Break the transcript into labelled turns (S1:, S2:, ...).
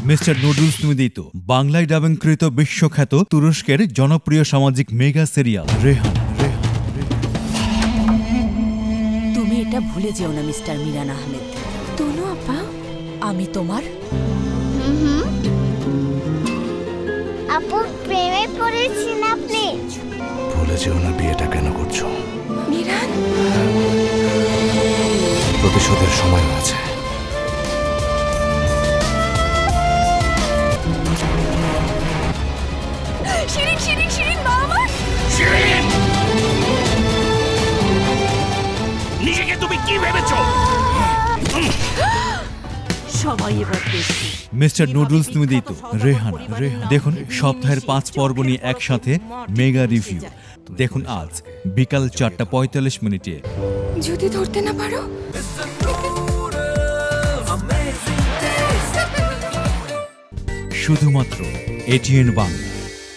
S1: Mister noodles নিবেদিত বাংলায় ডাবিংকৃত বিশ্বখ্যাত তুরস্কের জনপ্রিয় সামাজিক মেগা সিরিয়াল রেহান।
S2: তুমি এটা ভুলে যেও না মিস্টার মিরান আহমেদ।
S3: তনু আপা,
S2: আমি তোমার
S4: আপু প্রেমে পড়েছেন আপনি?
S5: ভুলে যেও না বিয়েটা কেন করছো।
S3: মিরান
S5: প্রতিশোধের সময় আছে।
S3: শিরিন শিরিন শিরিন বাবা,
S5: শিরিন, নিজেকে তুমি কি ভেবেছো?
S2: সবাই এবার দেখছি
S1: মিস্টার নুডলস নিবেদিত রেহান। দেখুন সপ্তাহের 5 পর্ব নিয়ে একসাথে মেগা রিভিউ। দেখুন আজ বিকাল 4:45
S3: যদি ধরতে না পারো।
S1: শুধুমাত্র এটিএন বাংলা।